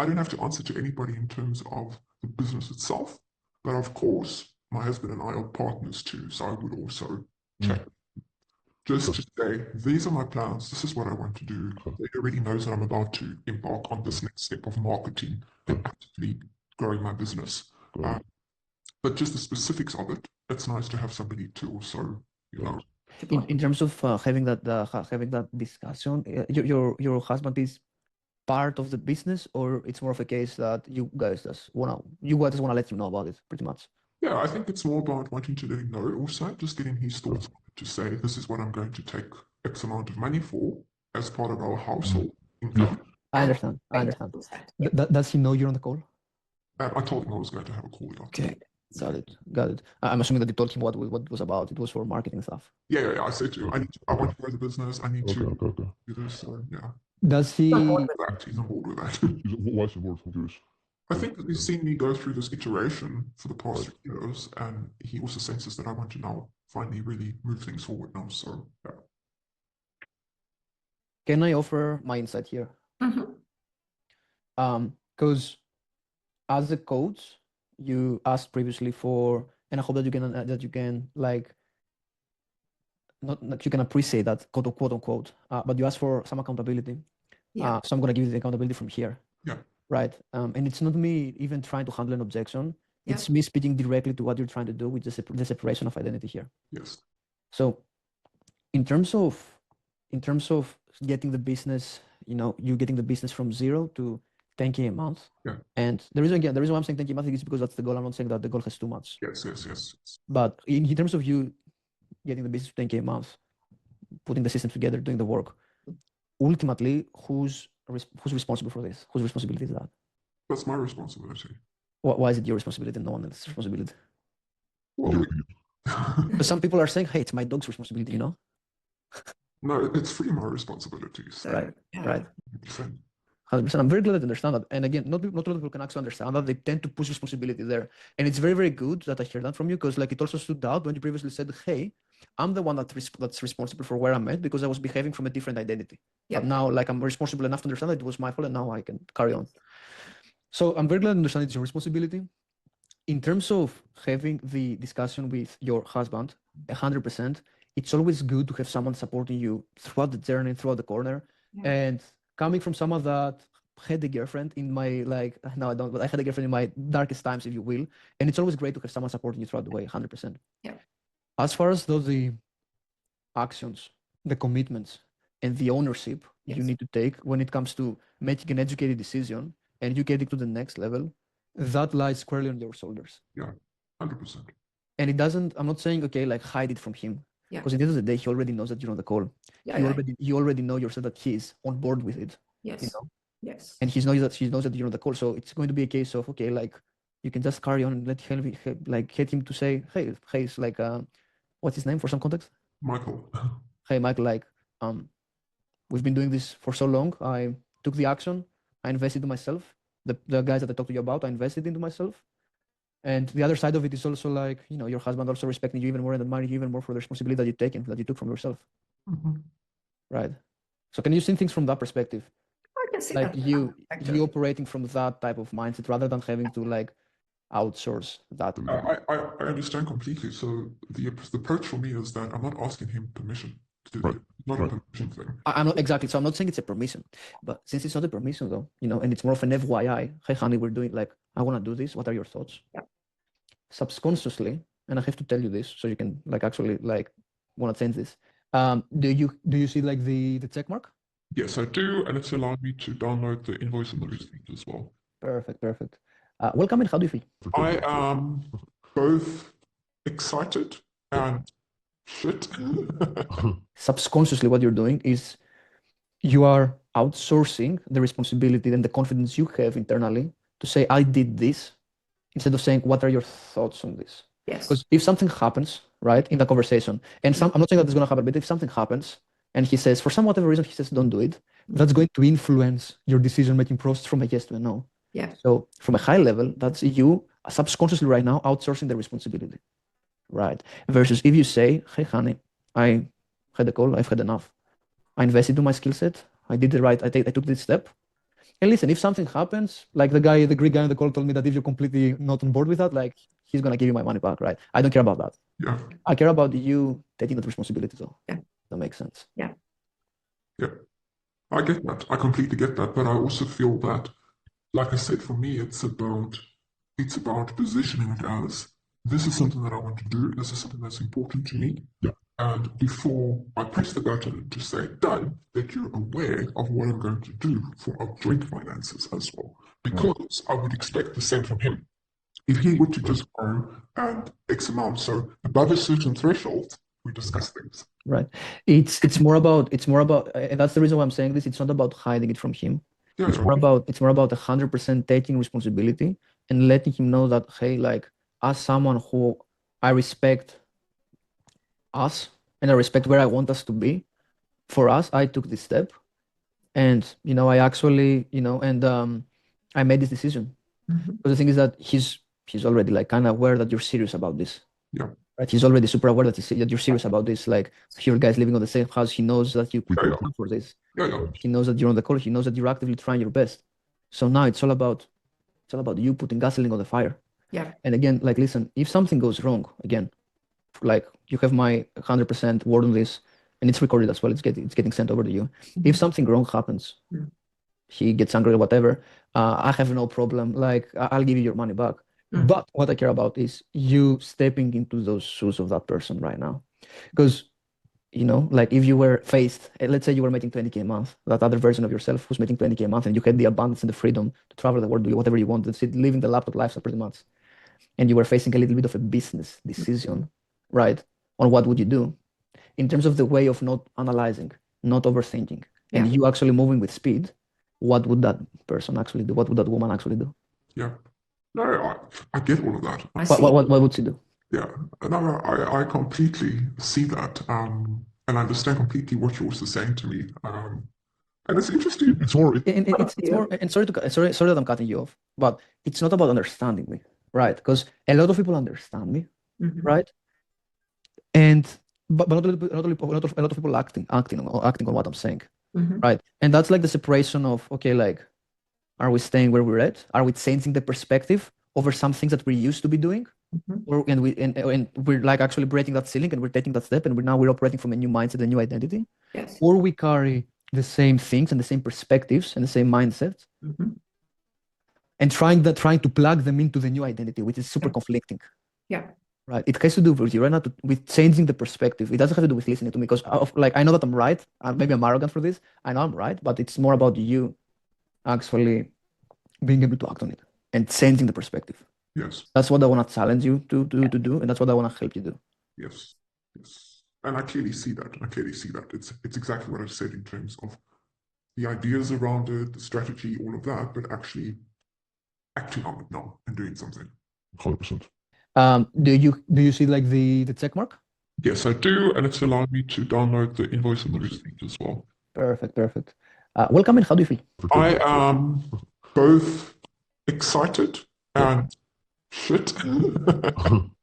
I don't have to answer to anybody in terms of the business itself, but of course, my husband and I are partners too, so I would also check. Just to say, these are my plans, this is what I want to do. He already knows that I'm about to embark on this next step of marketing and actively growing my business. But just the specifics of it, it's nice to have somebody to also, you know. In terms of having that discussion, your husband is part of the business, or it's more of a case that you guys just wanna let him know about it, pretty much? Yeah, I think it's more about wanting to let him know also, just getting his thoughts on it, to say, this is what I'm going to take X amount of money for as part of our household income. I understand. Does he know you're on the call? I told him I was going to have a call with him. Okay, got it. I'm assuming that you told him what it was about. It was for marketing stuff. Yeah. I said to him, I want to grow the business. I need to do this. So yeah. Does he? He's on board with that. Why is he bored? I'm curious. I think that he's seen me go through this iteration for the past 3 years, and he also senses that I want to now finally really move things forward now. So yeah. Can I offer my insight here? Because as a coach, you asked previously for, and I hope that you can like, not you can appreciate that quote unquote, but you asked for some accountability. So I'm gonna give you the accountability from here. Yeah. Right. And it's not me even trying to handle an objection. It's me speaking directly to what you're trying to do with the separation of identity here. Yes. So in terms of getting the business, you getting the business from 0 to 10K a month. Yeah. And the reason why I'm saying 10K a month is because that's the goal. I'm not saying that the goal has too much. Yes. But in terms of you getting the business to 10K a month, putting the system together, doing the work, ultimately, who's responsible for this? Whose responsibility is that? That's my responsibility. Why is it your responsibility and no one else's responsibility? Well, some people are saying, hey, it's my dog's responsibility, No, it's fully my responsibility. So. Right. 100%. 100%. I'm very glad that you understand that. And again, not a lot of people can actually understand that. They tend to push responsibility there. And it's very, very good that I hear that from you, because like it also stood out when you previously said, hey, I'm the one that's responsible for where I'm at because I was behaving from a different identity. But now like I'm responsible enough to understand that it was my fault and now I can carry on. So I'm very glad to understand it's your responsibility. In terms of having the discussion with your husband, 100%, it's always good to have someone supporting you throughout the journey, throughout the corner. And coming from someone that had a girlfriend in my, no, I don't, but I had a girlfriend in my darkest times, if you will. And it's always great to have someone supporting you throughout the way, 100%. Yeah. As far as the actions, the commitments, and the ownership you need to take when it comes to making an educated decision and you getting to the next level, that lies squarely on your shoulders. Yeah, 100%. And it doesn't, I'm not saying, okay, like hide it from him. Because at the end of the day, he already knows that you're on the call. You already know yourself that he's on board with it. Yes. Yes. And he knows that you're on the call. So it's going to be a case of, okay, like you can just carry on and let him, get him to say, hey, it's like, what's his name for some context? Michael. Hey, Michael, like, we've been doing this for so long. I took the action. I invested in myself. The guys that I talked to you about, I invested into myself. And the other side of it is also like, your husband also respecting you even more and admiring you even more for the responsibility that you took from yourself. Right. So can you see things from that perspective? I can see like that. you operating from that type of mindset rather than having to like outsource that. I understand completely. So the approach for me is that I'm not asking him permission to do that. It's not a permission thing. I'm not exactly. So I'm not saying it's a permission, but since it's not a permission though, and it's more of an FYI. Hey, honey, we're doing like, I want to do this. What are your thoughts? Yeah. Subconsciously, and I have to tell you this so you can like actually like want to change this. Do you see like the check mark? Yes, I do, and it's allowed me to download the invoice and the receipt as well. Perfect. Welcome in. How do you feel? I am both excited and shit. Subconsciously, what you're doing is you are outsourcing the responsibility and the confidence you have internally to say, I did this, instead of saying, what are your thoughts on this? Yes. Because if something happens, right, in the conversation, and I'm not saying that it's going to happen, but if something happens and he says, for some whatever reason, he says, don't do it, that's going to influence your decision-making process from a yes to a no. Yeah. So from a high level, that's you subconsciously right now outsourcing the responsibility, right? Versus if you say, hey, honey, I had a call, I've had enough. I invested in my skill set. I did the right, I took this step. And listen, if something happens, like the Greek guy on the call told me that if you're completely not on board with that, like he's gonna give you my money back, right? I don't care about that. Yeah. I care about you taking that responsibility, though. Yeah. That makes sense. Yeah. I get that. I completely get that. But I also feel that, like I said, for me, it's about positioning it as this is something that I want to do. This is something that's important to me. Yeah. And before I press the button and just say done, that you're aware of what I'm going to do for our joint finances as well. Because I would expect the same from him. If he were to just go and X amount, so above a certain threshold, we discuss things. Right. It's more about, and that's the reason why I'm saying this. It's not about hiding it from him. Yeah, It's more about 100% taking responsibility and letting him know that, hey, like, as someone who I respect us and I respect where I want us to be, for us, I took this step, and I actually, and I made this decision. Mhm. But the thing is that he's already like kind of aware that you're serious about this. Yeah. Right. He's already super aware that you're serious about this. Like, your guys living on the same house, he knows that you Yeah. plan for this. Yeah. He knows that you're on the call. He knows that you're actively trying your best. So now it's all about you putting gasoline on the fire. Yeah. And again, like, listen, if something goes wrong, again, like, you have my 100% word on this, and it's recorded as well. It's getting sent over to you. If something wrong happens, Mhm. he gets angry or whatever, I have no problem. Like, I'll give you your money back. Mhm. But what I care about is you stepping into those shoes of that person right now. Because, like, if you were faced, let's say you were making 20K a month, that other version of yourself who's making 20K a month, and you had the abundance and the freedom to travel the world, do whatever you want, living the laptop lifestyle pretty much, and you were facing a little bit of a business decision, right? On what would you do? In terms of the way of not analyzing, not overthinking, and Yeah. you actually moving with speed, what would that person actually do? What would that woman actually do? Yeah. No, I get all of that. I What, see. what would she do? Yeah, no, I completely see that, and I understand completely what you're also saying to me. And it's interesting. It's more. And it's more. And sorry that I'm cutting you off, but it's not about understanding me, right? Because a lot of people understand me, Mhm. right? And but not a lot of people acting on what I'm saying, Mhm. right? And that's like the separation of, okay, like, are we staying where we're at? Are we changing the perspective over some things that we're used to be doing? Mhm. And we're like actually breaking that ceiling, and we're taking that step, and we're operating from a new mindset, a new identity, Yes. or we carry the same things and the same perspectives and the same mindsets, Mhm. and trying to plug them into the new identity, which is super Yeah. conflicting. Yeah. Right. It has to do with you right now with changing the perspective. It doesn't have to do with listening to me, because like, I know that I'm right. Maybe I'm arrogant for this. I know I'm right, but it's more about you actually being able to act on it and changing the perspective. Yes, That's what I want to challenge you to do, and that's what I want to help you do. yes, yes. And I clearly see that. It's exactly what I said in terms of the ideas around it, the strategy, all of that, but actually acting on it now and doing something. 100%. Do you see like the check mark? Yes, I do, and it's allowed me to download the invoice and the receipt as well. Perfect. Welcome in. How do you feel? I am both excited and shit.